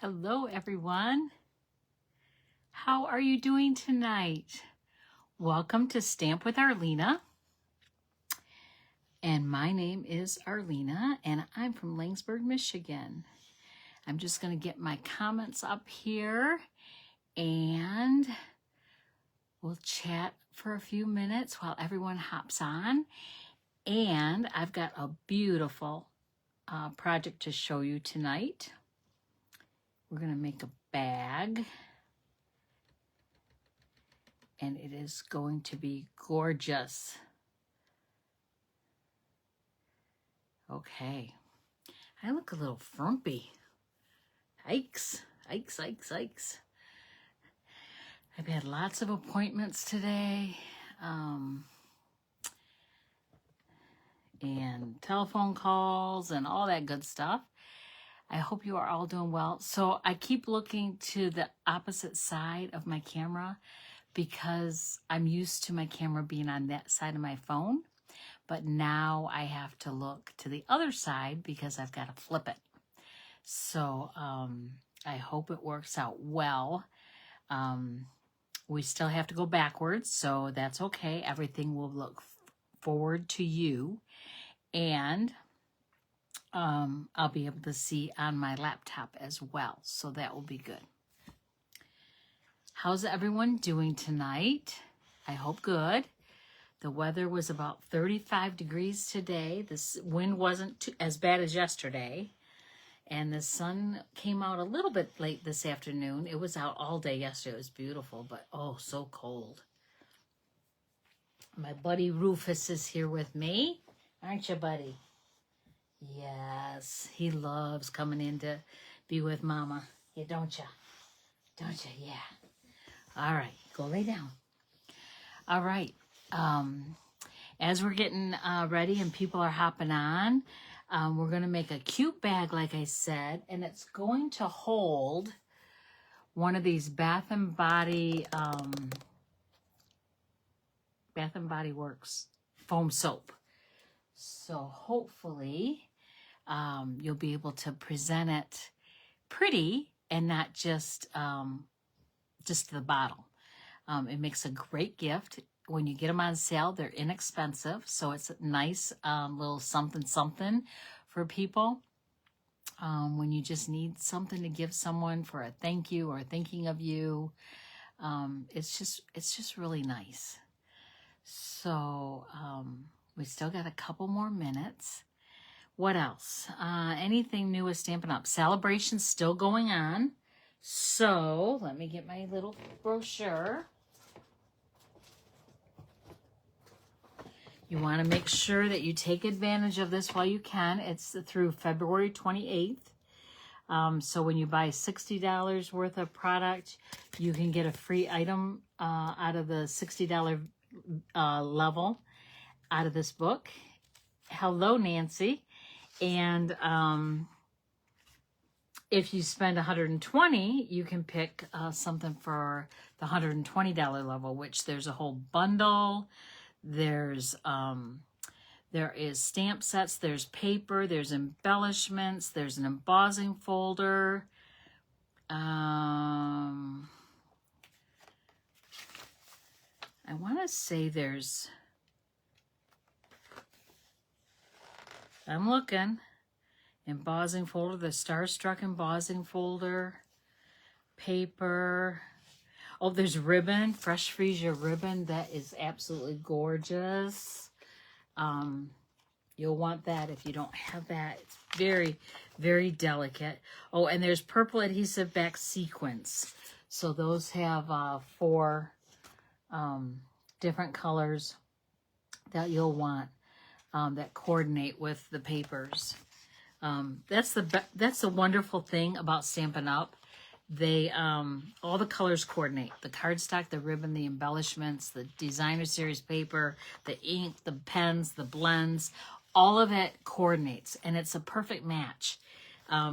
Hello, everyone. How are you doing tonight? Welcome to Stamp with Arlena. And my name is Arlena, and I'm from Langsburg, Michigan. I'm just going to get my comments up here, and we'll chat for a few minutes while everyone hops on. And I've got a beautiful project to show you tonight. We're going to make a bag, and it is going to be gorgeous. Okay, I look a little frumpy. Yikes, yikes, yikes, yikes. I've had lots of appointments today, and telephone calls and all that good stuff. I hope you are all doing well. So I keep looking to the opposite side of my camera because I'm used to my camera being on that side of my phone. But now I have to look to the other side because I've got to flip it. So I hope it works out well. We still have to go backwards, so that's okay. Everything will look forward to you. And I'll be able to see on my laptop as well, so that will be good. How's everyone doing tonight? I hope good. The weather was about 35 degrees today. The wind wasn't as bad as yesterday. And the sun came out a little bit late this afternoon. It was out all day yesterday. It was beautiful, but oh, so cold. My buddy Rufus is here with me. Aren't you, buddy? Yes, he loves coming in to be with Mama. Yeah, don't you? Don't you? Yeah. All right, go lay down. All right. As we're getting ready and people are hopping on, we're going to make a cute bag, like I said, and it's going to hold one of these Bath Bodyworks foam soap. So hopefully you'll be able to present it pretty and not just the bottle. It makes a great gift. When you get them on sale, they're inexpensive, so it's a nice little something for people. When you just need something to give someone for a thank you or thinking of you, it's just really nice. So we still got a couple more minutes. What else? Anything new with Stampin' Up? Celebration's still going on. So let me get my little brochure. You want to make sure that you take advantage of this while you can. It's through February 28th. So when you buy $60 worth of product, you can get a free item out of the $60 level out of this book. Hello, Nancy. And if you spend $120, you can pick something for the $120 level, which there's a whole bundle. There is stamp sets, there's paper, there's embellishments, there's an embossing folder. I want to say there's, I'm looking, embossing folder, the Starstruck embossing folder, paper. Oh, there's ribbon, fresh freesia ribbon. That is absolutely gorgeous. You'll want that if you don't have that. It's very, very delicate. Oh, and there's purple adhesive back sequins. So those have 4 different colors that you'll want that coordinate with the papers. That's the wonderful thing about Stampin' Up. They all the colors coordinate. The cardstock, the ribbon, the embellishments, the designer series paper, the ink, the pens, the blends, all of it coordinates, and it's a perfect match. I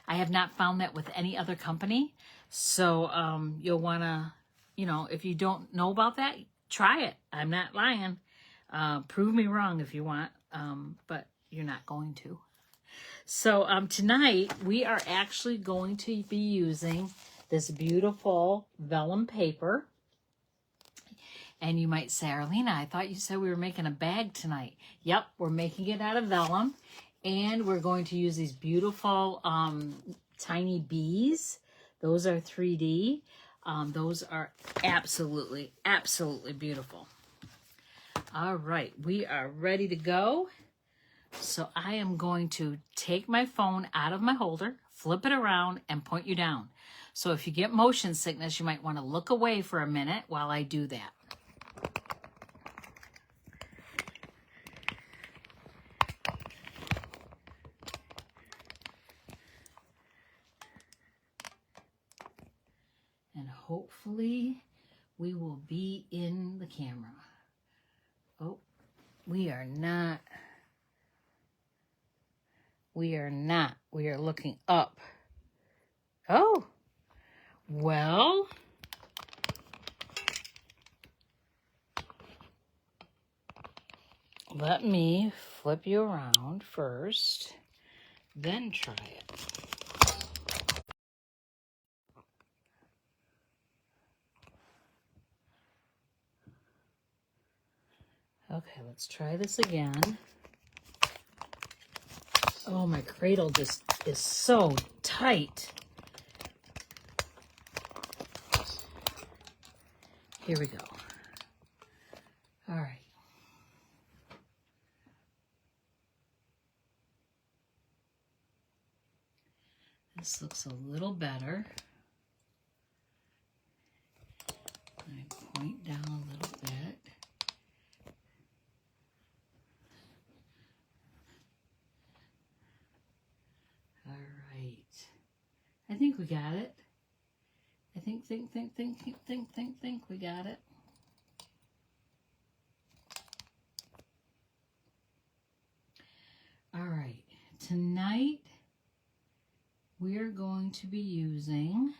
have not found that with any other company, so you'll want to, if you don't know about that, try it. I'm not lying. Prove me wrong if you want, but you're not going to. So tonight we are actually going to be using this beautiful vellum paper. And you might say, Arlena, I thought you said we were making a bag tonight. Yep, we're making it out of vellum. And we're going to use these beautiful tiny bees. Those are 3D. Those are absolutely, absolutely beautiful. All right, we are ready to go. So I am going to take my phone out of my holder, flip it around, and point you down. So if you get motion sickness, you might want to look away for a minute while I do that. And hopefully we will be in the camera. Oh, we are not. We are not. We are looking up. Oh, well. Let me flip you around first, then try it. Okay, let's try this again. Oh, my cradle just is so tight. Here we go. All right. This looks a little better. I point down a little bit. All right. I think we got it. I think we got it. All right. Tonight, we're going to be using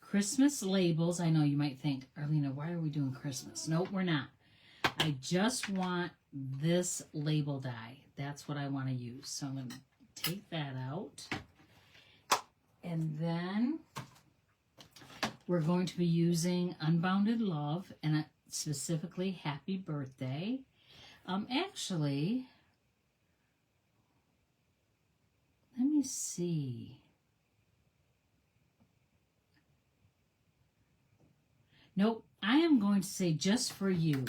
Christmas labels. I know you might think, Arlena, why are we doing Christmas? Nope, we're not. I just want this label die. That's what I want to use. So I'm going to take that out. And then we're going to be using Unbounded Love and specifically Happy Birthday. Actually, let me see. Nope, I am going to say just for you.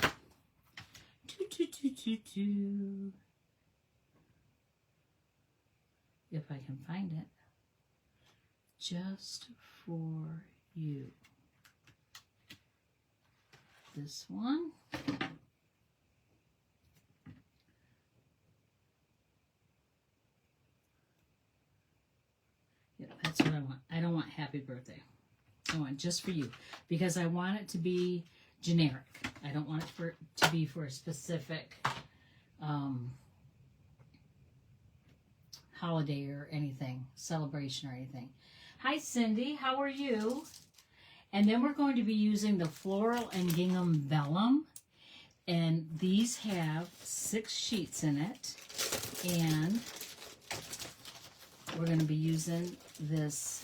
If I can find it. Just for you. This one. Yeah, that's what I want. I don't want Happy Birthday. I want just for you because I want it to be generic. I don't want it to be for a specific holiday or anything, celebration or anything. Hi, Cindy. How are you? And then we're going to be using the Floral and Gingham Vellum. And these have 6 sheets in it. And we're going to be using this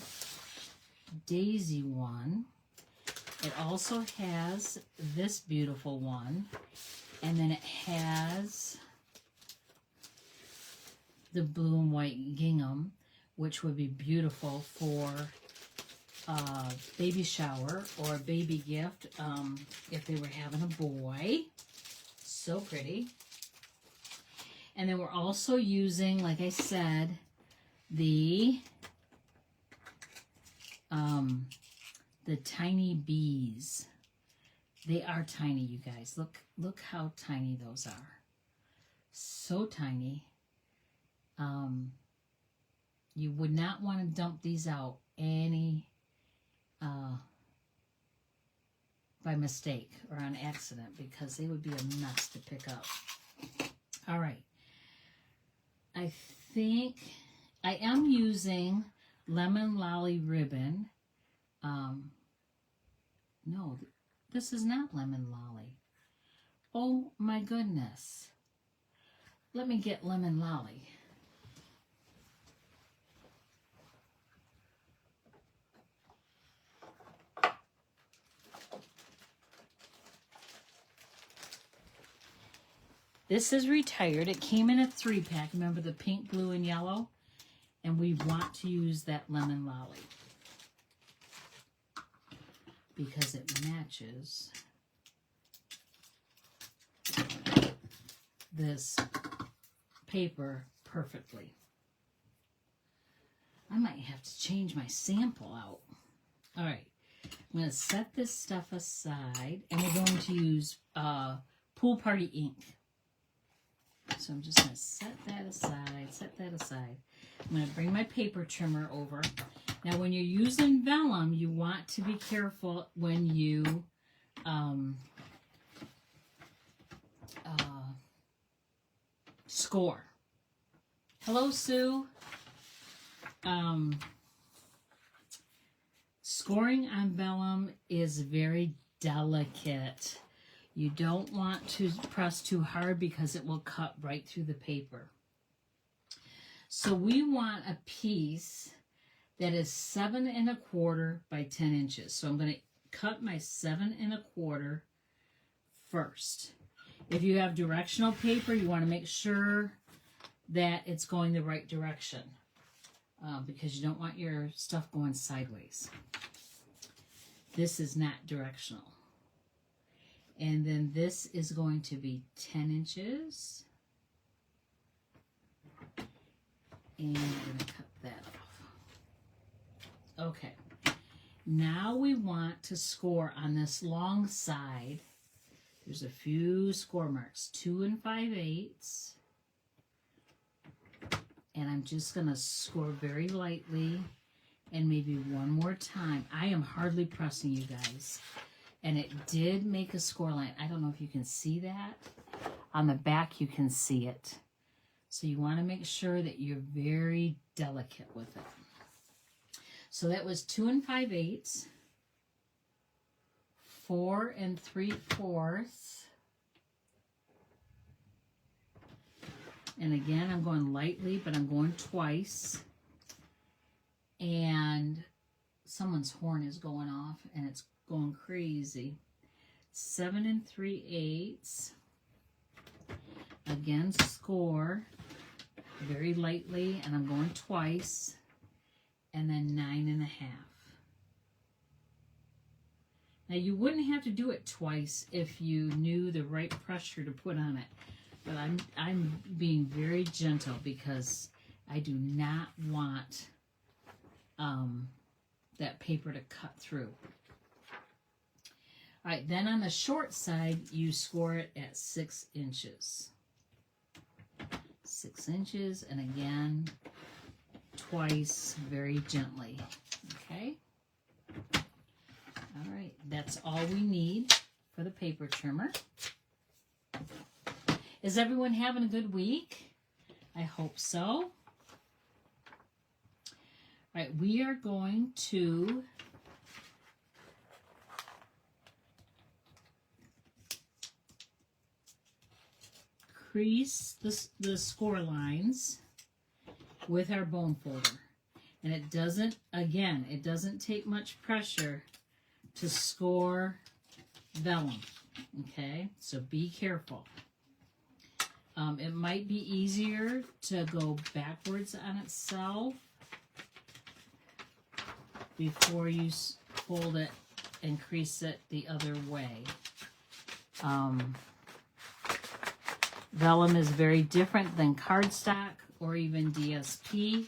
daisy one. It also has this beautiful one. And then it has the blue and white gingham, which would be beautiful for a baby shower or a baby gift if they were having a boy. So pretty. And then we're also using, like I said, the tiny bees. They are tiny, you guys. Look how tiny those are. So tiny. You would not want to dump these out by mistake or on accident because they would be a mess to pick up. All right. I think I am using Lemon Lolly ribbon. No, this is not Lemon Lolly. Oh my goodness. let me get Lemon Lolly. This is retired. It came in a 3-pack. Remember the pink, blue, and yellow? And we want to use that Lemon Lolly because it matches this paper perfectly. I might have to change my sample out. All right, I'm going to set this stuff aside, and we're going to use Pool Party ink. So I'm just going to set that aside. I'm going to bring my paper trimmer over. Now, when you're using vellum, you want to be careful when you score. Hello, Sue. Scoring on vellum is very delicate. You don't want to press too hard because it will cut right through the paper. So we want a piece that is 7 1/4 by 10 inches. So I'm going to cut my 7 1/4 first. If you have directional paper, you want to make sure that it's going the right direction because you don't want your stuff going sideways. This is not directional. And then this is going to be 10 inches. And I'm going to cut that off. Okay. Now we want to score on this long side. There's a few score marks, 2 5/8. And I'm just going to score very lightly and maybe one more time. I am hardly pressing, you guys. And it did make a score line. I don't know if you can see that. On the back, you can see it. So you want to make sure that you're very delicate with it. So that was 2 5/8, 4 3/4. And again, I'm going lightly, but I'm going twice. And someone's horn is going off, and it's going crazy. 7 3/8. Again, score very lightly, and I'm going twice. And then 9 1/2. Now you wouldn't have to do it twice if you knew the right pressure to put on it. But I'm being very gentle because I do not want that paper to cut through. All right, then on the short side, you score it at 6 inches. 6 inches, and again, twice, very gently. Okay? All right, that's all we need for the paper trimmer. Is everyone having a good week? I hope so. All right, we are going to crease the score lines with our bone folder. And it doesn't, again, it doesn't take much pressure to score vellum. Okay, so be careful. It might be easier to go backwards on itself before you fold it and crease it the other way. Vellum is very different than cardstock or even DSP,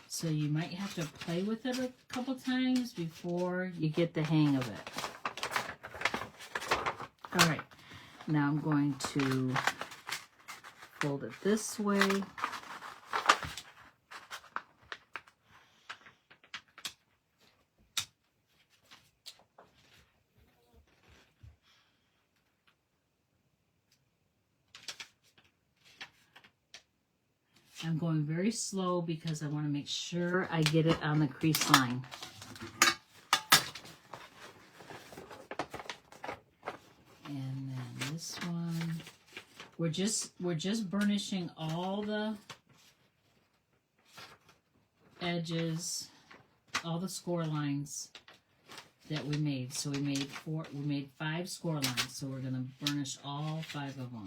so you might have to play with it a couple times before you get the hang of it. All right, now I'm going to fold it this way. I'm going very slow because I want to make sure I get it on the crease line. And then this one, We're just burnishing all the edges, all the score lines that we made. So we made 5 score lines. So we're going to burnish all 5 of them.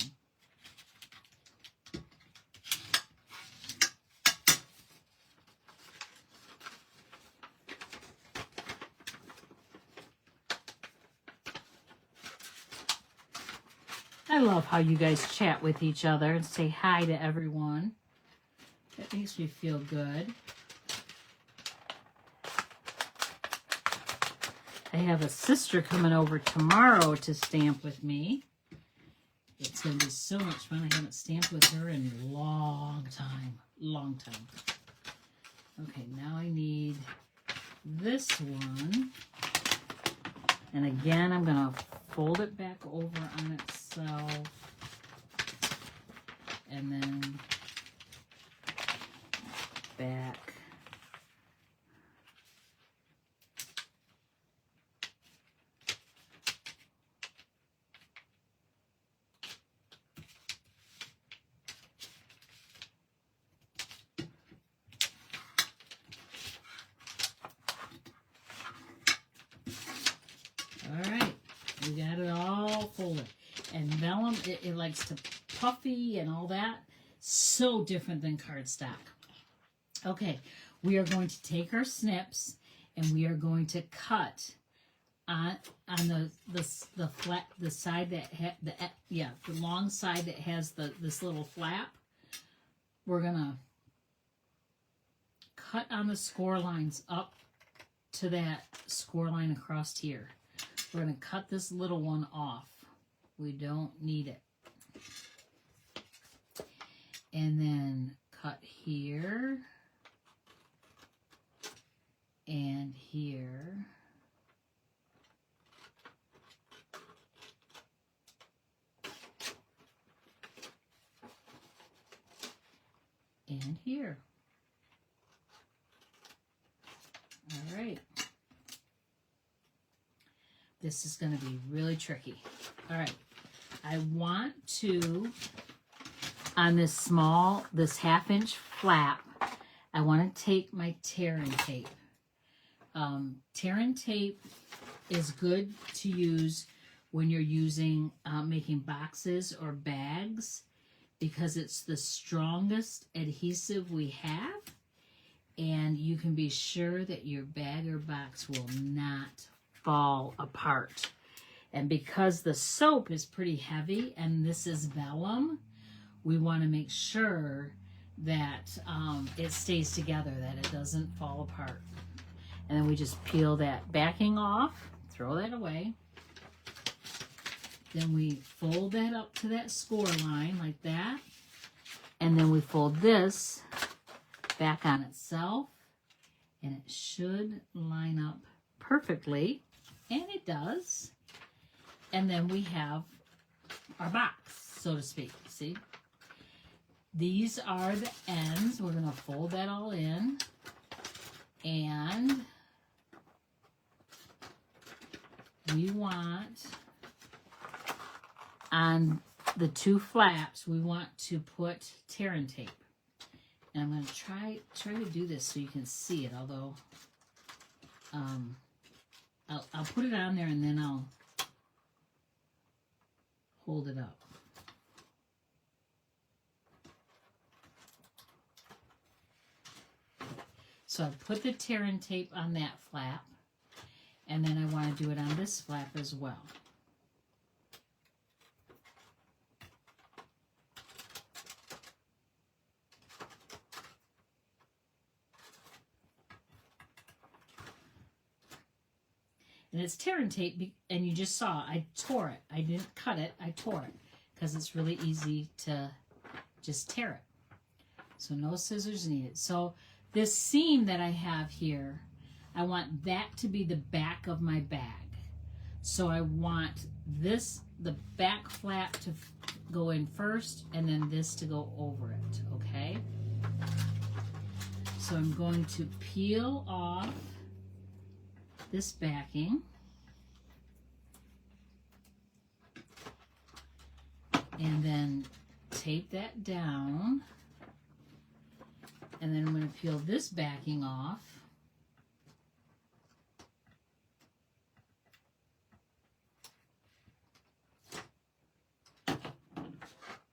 I love how you guys chat with each other and say hi to everyone. That makes me feel good. I have a sister coming over tomorrow to stamp with me. It's going to be so much fun. I haven't stamped with her in a long time. Long time. Okay, now I need this one. And again, I'm going to fold it back over on itself. And then back. All right, we got it all folded. And vellum, it likes to puffy and all that. So different than cardstock. Okay, we are going to take our snips and we are going to cut on the flat, the side that the long side that has this little flap. We're gonna cut on the score lines up to that score line across here. We're going to cut this little one off. We don't need it. And then cut here and here. And here. All right. This is going to be really tricky. All right. I want to, on this 1/2-inch flap, I want to take my tear and tape. Tear and tape is good to use when you're using, making boxes or bags, because it's the strongest adhesive we have, and you can be sure that your bag or box will not fall apart. And because the soap is pretty heavy and this is vellum, we want to make sure that it stays together, that it doesn't fall apart. And then we just peel that backing off, throw that away. Then we fold that up to that score line like that. And then we fold this back on itself. And it should line up perfectly. And it does. And then we have our box, so to speak. See? These are the ends. We're going to fold that all in. And we want, on the 2 flaps, we want to put tear and tape. And I'm going to try to do this so you can see it, although I'll put it on there and then I'll hold it up. So I put the tear and tape on that flap, and then I want to do it on this flap as well. And it's tear and tape, and you just saw I tore it. I didn't cut it, I tore it, because it's really easy to just tear it. So no scissors needed. So this seam that I have here, I want that to be the back of my bag. So I want this, the back flap to go in first, and then this to go over it, okay? So I'm going to peel off this backing. And then tape that down. And then I'm going to peel this backing off.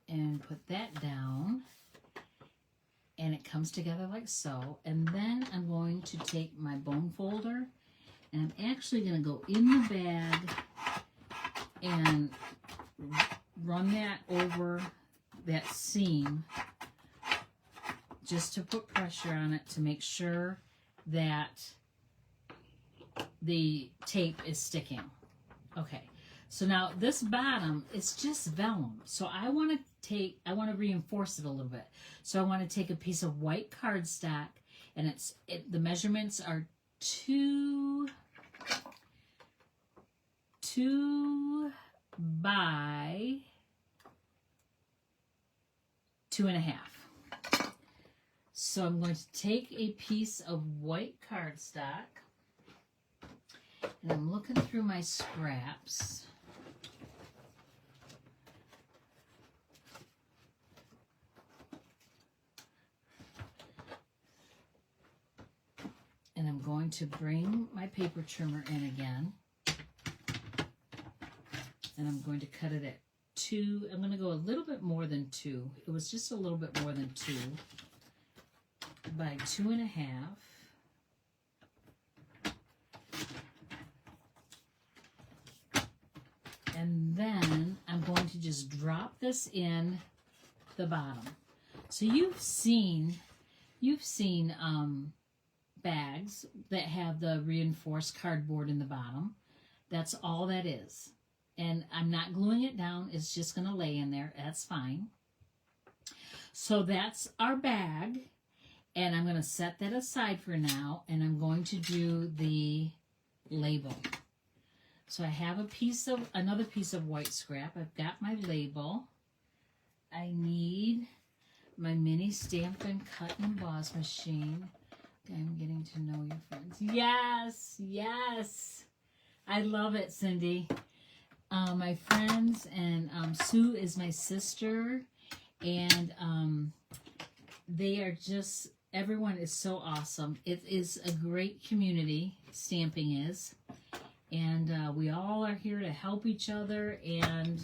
And put that down. And it comes together like so. And then I'm going to take my bone folder and I'm actually going to go in the bag and run that over that seam just to put pressure on it to make sure that the tape is sticking. Okay, so now this bottom is just vellum. So I want to reinforce it a little bit. So I want to take a piece of white cardstock, and the measurements are 2 by 2.5. So I'm going to take a piece of white cardstock, and I'm looking through my scraps. And I'm going to bring my paper trimmer in again. And I'm going to cut it at 2. I'm going to go a little bit more than 2. It was just a little bit more than 2 by 2.5. And then I'm going to just drop this in the bottom. So you've seen bags that have the reinforced cardboard in the bottom. That's all that is. And I'm not gluing it down. It's just going to lay in there. That's fine. So that's our bag. And I'm going to set that aside for now. And I'm going to do the label. So I have another piece of white scrap. I've got my label. I need my mini Stampin' Cut and Emboss machine. I'm getting to know your friends. Yes, yes. I love it, Cindy. My friends, and Sue is my sister, and they are just, everyone is so awesome. It is a great community, stamping is, and we all are here to help each other and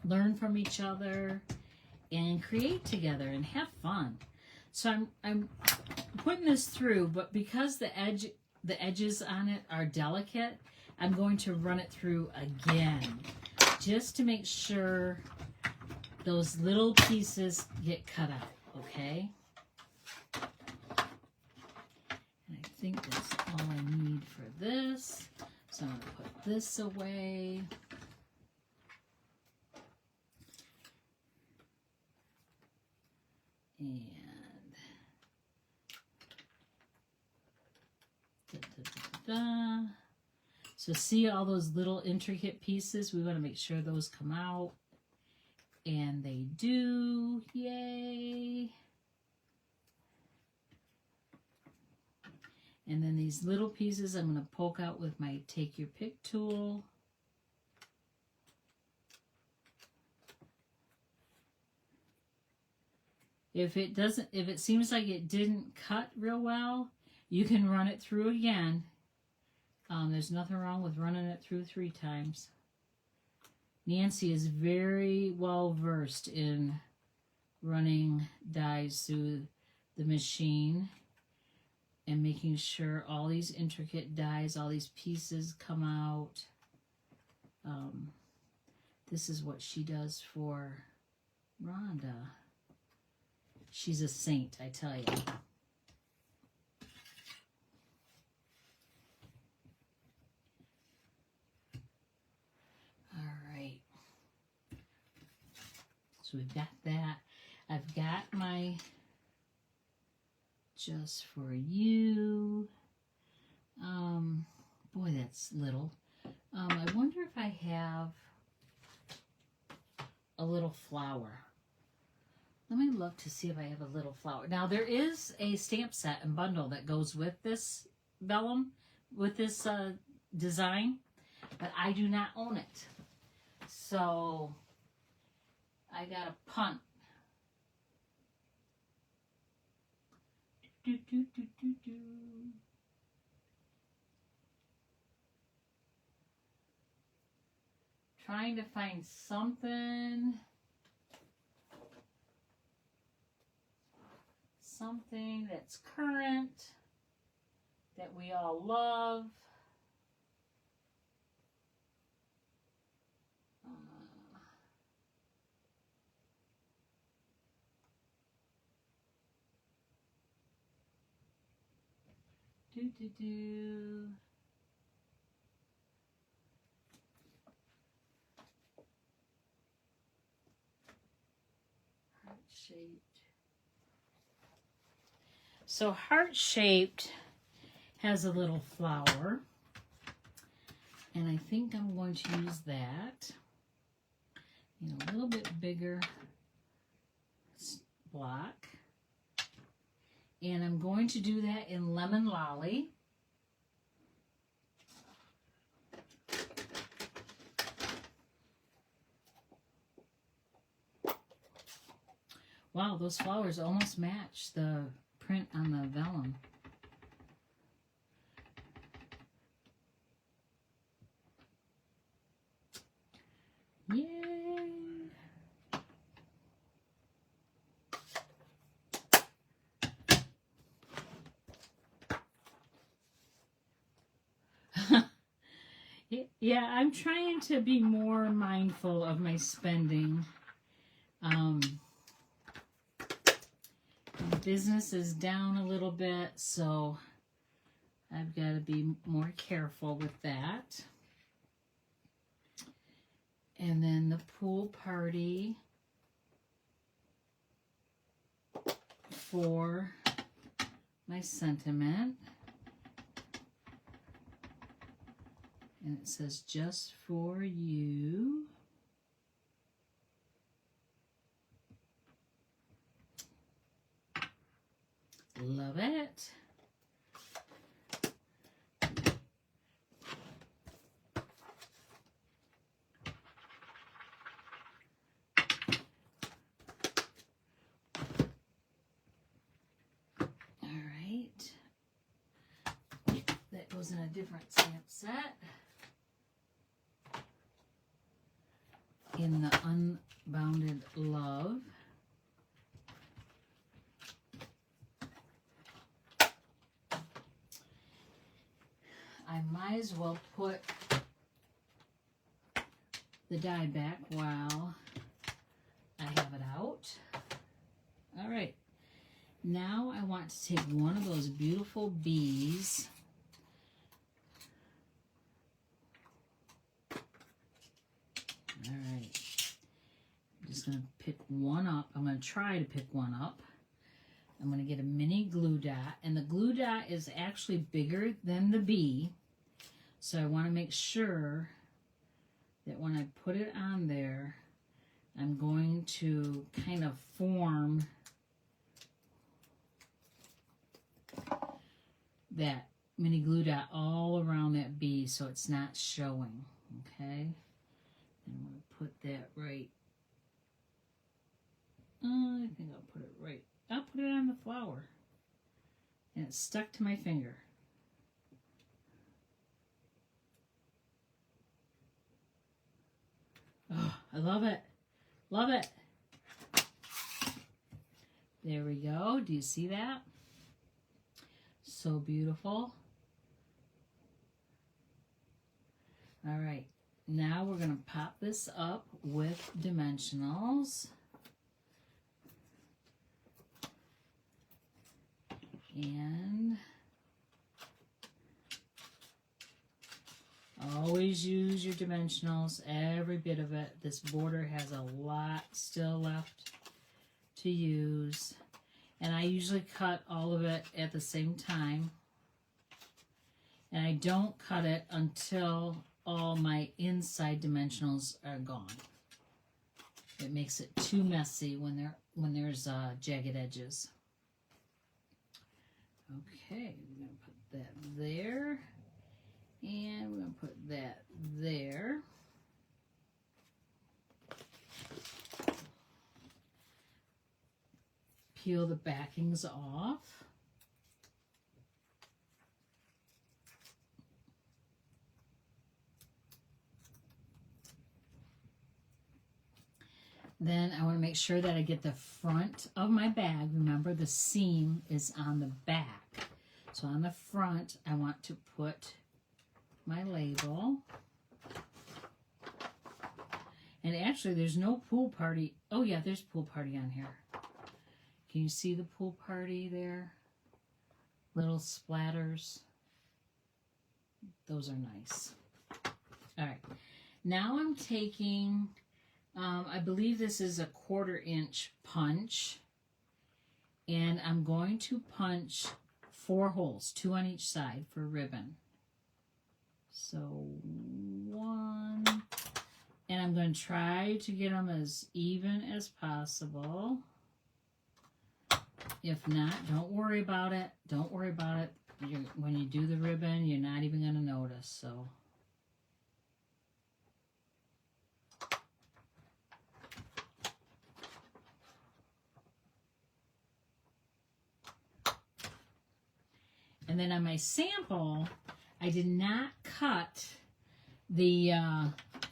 learn from each other and create together and have fun. So I'm putting this through, but because the edges on it are delicate, I'm going to run it through again, just to make sure those little pieces get cut out, okay? And I think that's all I need for this. So I'm going to put this away. And so see all those little intricate pieces? We want to make sure those come out. And they do. Yay! And then these little pieces I'm going to poke out with my Take Your Pick tool. If it seems like it didn't cut real well, you can run it through again. There's nothing wrong with running it through 3 times. Nancy is very well versed in running dies through the machine and making sure all these intricate dies, all these pieces come out. This is what she does for Rhonda. She's a saint, I tell you. So we've got that. I've got my Just For You. Boy, that's little. I wonder if I have a little flower. Let me look to see if I have a little flower. Now, there is a stamp set and bundle that goes with this vellum, with this design, but I do not own it. So I got a punt. Do, do, do, do, do. Trying to find something that's current, that we all love. Do, do, do. Heart-shaped. So heart-shaped has a little flower, and I think I'm going to use that in a little bit bigger block. And I'm going to do that in Lemon Lolly. Wow, those flowers almost match the print on the vellum. Yay! Yeah, I'm trying to be more mindful of my spending. Business is down a little bit, so I've got to be more careful with that. And then the pool party for my sentiment. And it says, just for you. Love it. All right. That goes in a different stamp set. In the Unbounded Love. I might as well put the die back while I have it out. All right. Now I want to take one of those beautiful bees. All right. I'm just going to pick one up. I'm going to try to pick one up. I'm going to get a mini glue dot, and the glue dot is actually bigger than the bee, so I want to make sure that when I put it on there, I'm going to kind of form that mini glue dot all around that bee so it's not showing, okay? And I'm going to put that right, I think I'll put it right. I'll put it on the flower. And it's stuck to my finger. Oh, I love it. Love it. There we go. Do you see that? So beautiful. All right. Now we're going to pop this up with dimensionals. And always use your dimensionals, every bit of it. This border has a lot still left to use. And I usually cut all of it at the same time. And I don't cut it until all my inside dimensionals are gone. It makes it too messy when there's jagged edges. Okay, we're going to put that there, and we're going to put that there. peel the backings off. Then I want to make sure that I get the front of my bag. Remember, the seam is on the back. So on the front, I want to put my label. And actually, there's no pool party. Oh, yeah, there's pool party on here. Can you see the pool party there? Little splatters. Those are nice. All right. Now I'm taking... I believe this is a 1/4 inch punch, and I'm going to punch 4 holes, 2 on each side for ribbon. So 1, and I'm going to try to get them as even as possible. If not, don't worry about it. Don't worry about it. When you do the ribbon, you're not even going to notice. So. And then on my sample, I did not cut the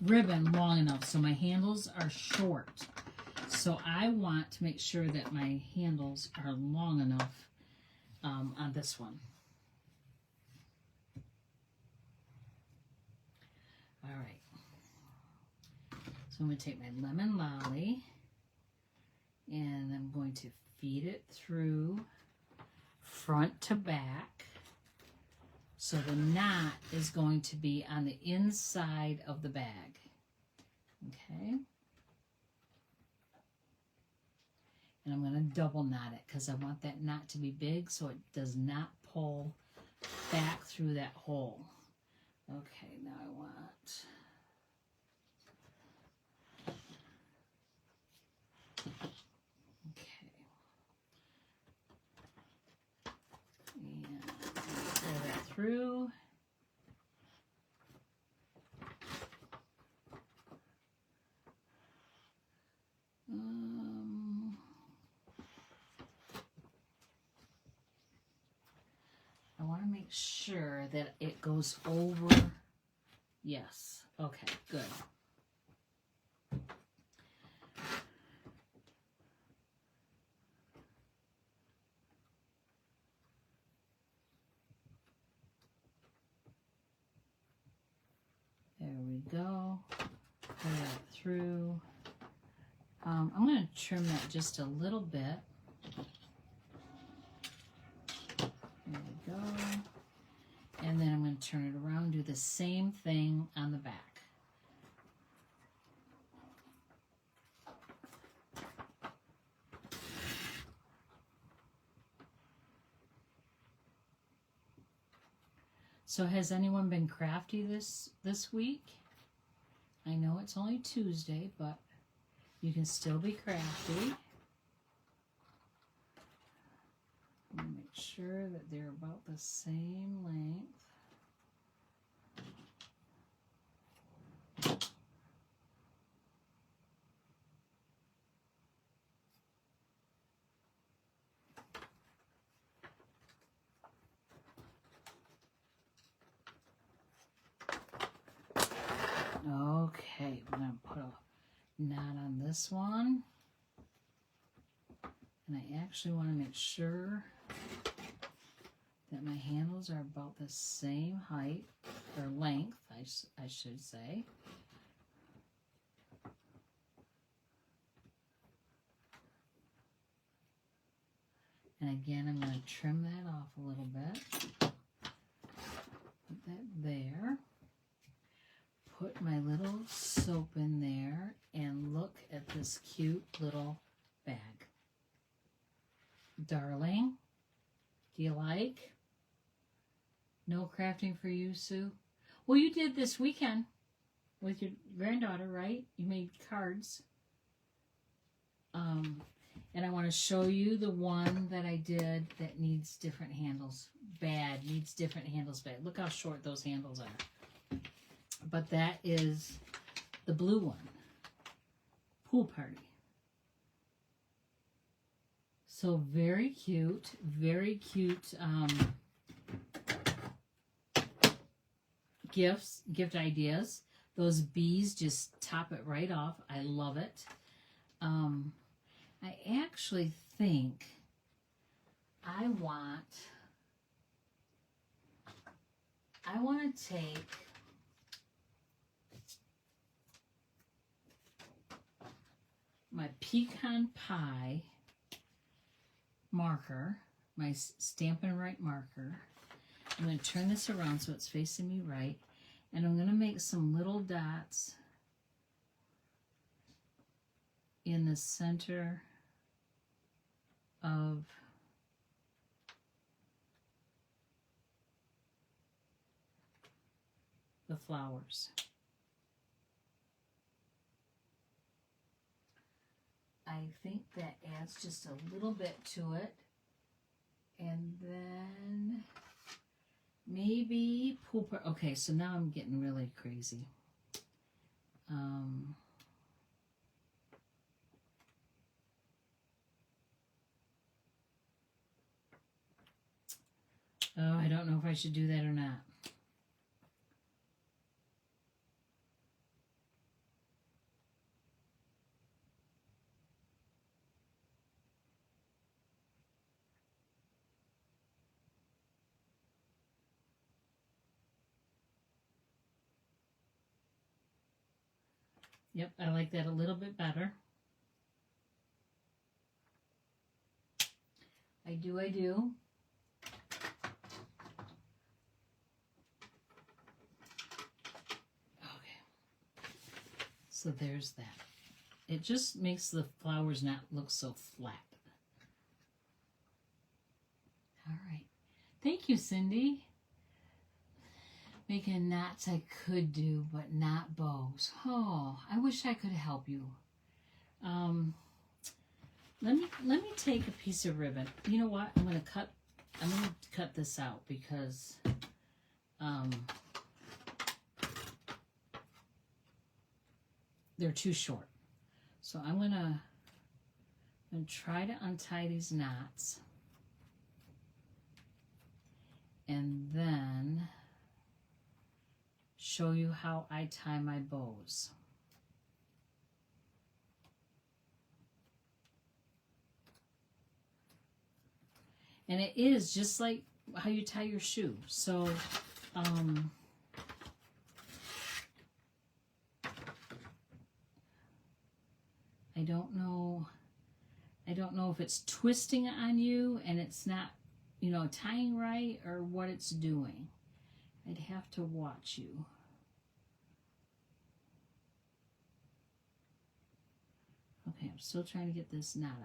ribbon long enough, so my handles are short. So I want to make sure that my handles are long enough on this one. All right. So I'm going to take my lemon lolly, and I'm going to feed it through front to back. So the knot is going to be on the inside of the bag. Okay. And I'm going to double knot it because I want that knot to be big so it does not pull back through that hole. Okay, now I want... Okay. And pull that through. I want to make sure that it goes over. Yes. Okay, good. There we go. Pull that through. I'm going to trim that just a little bit. There we go. And then I'm going to turn it around and do the same thing on the back. So has anyone been crafty this week? I know it's only Tuesday, but you can still be crafty. I'm going to make sure that they're about the same length. Okay, we're going to put a knot on this one. And I actually want to make sure that my handles are about the same height, or length, I should say. And again, I'm going to trim that off a little bit. Put that there. Put my little soap in there and look at this cute little bag. Darling, do you like? No crafting for you, Sue? Well, you did this weekend with your granddaughter, right? You made cards. And I want to show you the one that I did that needs different handles. Needs different handles bad. Look how short those handles are. But that is the blue one. Pool party. So very cute gift ideas. Those bees just top it right off. I love it. I actually think I want to take my pecan pie marker, my Stampin' Right marker. I'm going to turn this around so it's facing me right, and I'm going to make some little dots in the center of the flowers. I think that adds just a little bit to it. And then maybe pooper. Okay, so now I'm getting really crazy. Oh, I don't know if I should do that or not. Yep, I like that a little bit better. I do. Okay. So there's that. It just makes the flowers not look so flat. All right. Thank you, Cindy. Making knots I could do, but not bows. Oh, I wish I could help you. Let me take a piece of ribbon. You know what? I'm gonna cut this out because they're too short. So I'm gonna try to untie these knots, and then show you how I tie my bows. And it is just like how you tie your shoe. So I don't know if it's twisting on you and it's not, tying right, or what it's doing. I'd have to watch you. Okay, I'm still trying to get this knot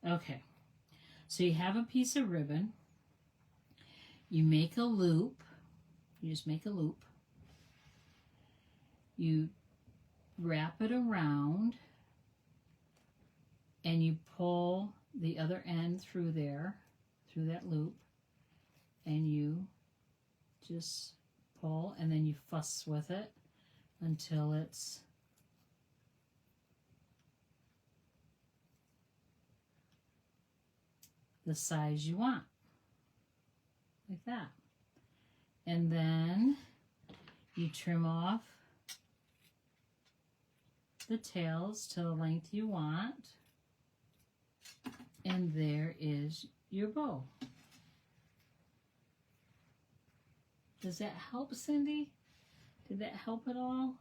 out. Okay, so you have a piece of ribbon. You make a loop. You just make a loop. You wrap it around, and you pull the other end through there, through that loop, and you just pull, and then you fuss with it until it's the size you want, like that. And then you trim off the tails to the length you want, and there is your bow. Does that help, Cindy? Did that help at all?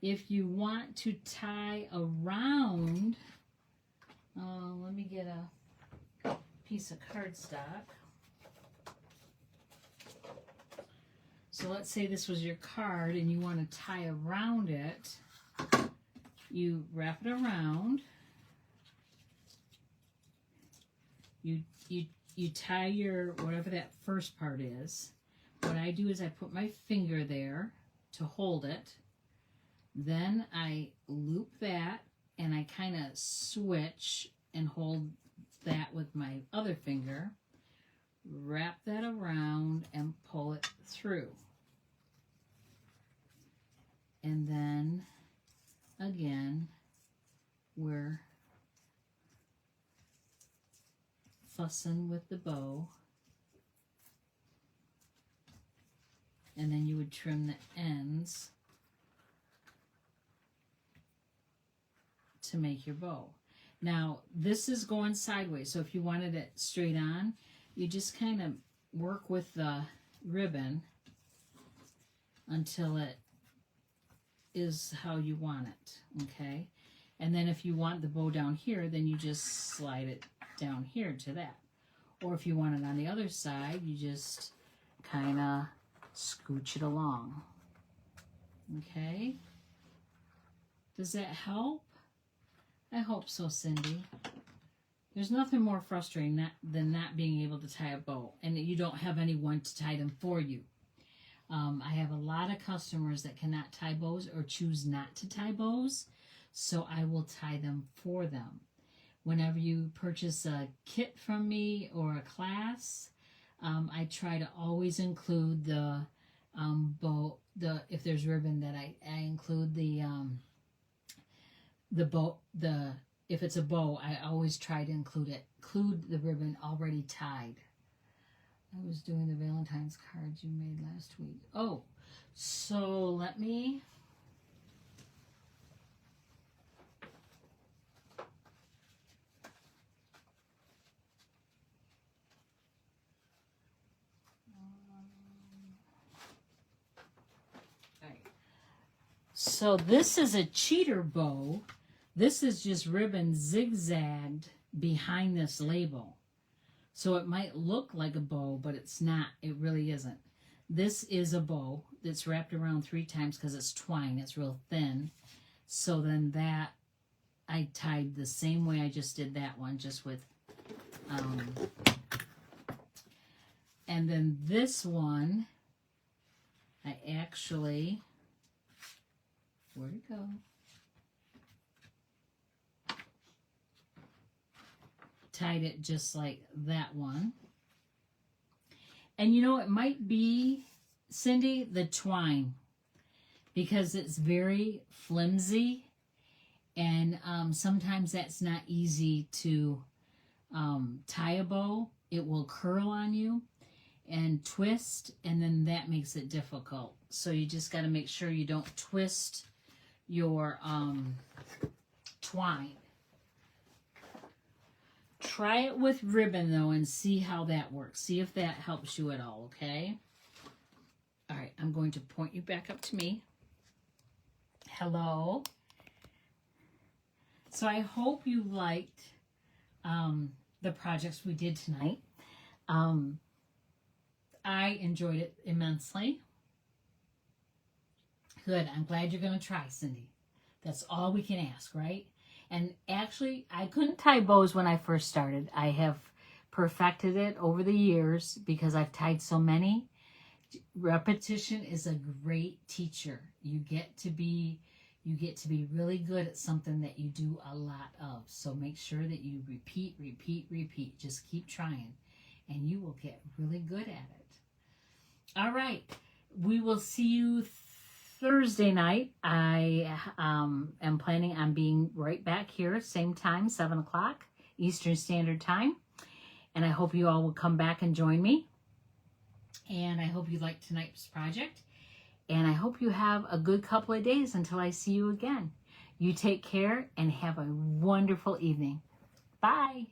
If you want to tie around, let me get a piece of cardstock. So let's say this was your card and you want to tie around it. You wrap it around. You tie your, whatever that first part is. What I do is I put my finger there to hold it. Then I loop that and I kind of switch and hold that with my other finger. Wrap that around and pull it through. And then again, we're fussing with the bow. And then you would trim the ends to make your bow. Now, this is going sideways, so if you wanted it straight on, you just kind of work with the ribbon until it is how you want it, okay? And then if you want the bow down here, then you just slide it down here to that. Or if you want it on the other side, you just kind of scooch it along, okay? Does that help? I hope so, Cindy. There's nothing more frustrating than not being able to tie a bow and you don't have anyone to tie them for you. I have a lot of customers that cannot tie bows or choose not to tie bows, so I will tie them for them. Whenever you purchase a kit from me or a class, I try to always include the bow. If there's ribbon, that I include the bow. If it's a bow, I always try to include the ribbon already tied. I was doing the Valentine's cards you made last week. Oh, so let me. So this is a cheater bow. This is just ribbon zigzagged behind this label. So it might look like a bow, but it's not. It really isn't. This is a bow that's wrapped around 3 times because it's twine. It's real thin. So then that I tied the same way I just did that one, just with, and then this one, I actually, where'd it go? Tied it just like that one. And you know, it might be, Cindy, the twine, because it's very flimsy, and sometimes that's not easy to tie a bow. It will curl on you and twist, and then that makes it difficult. So you just got to make sure you don't twist your twine. Try it with ribbon, though, and see how that works. See if that helps you at all, okay? All right, I'm going to point you back up to me. Hello. So I hope you liked the projects we did tonight. I enjoyed it immensely. Good. I'm glad you're going to try, Cindy. That's all we can ask, right? And actually, I couldn't tie bows when I first started. I have perfected it over the years because I've tied so many. Repetition is a great teacher. You get to be really good at something that you do a lot of. So make sure that you repeat, repeat, repeat. Just keep trying, and you will get really good at it. All right. We will see you Thursday night. I am planning on being right back here, same time, 7 o'clock Eastern Standard Time. And I hope you all will come back and join me. And I hope you liked tonight's project. And I hope you have a good couple of days until I see you again. You take care and have a wonderful evening. Bye.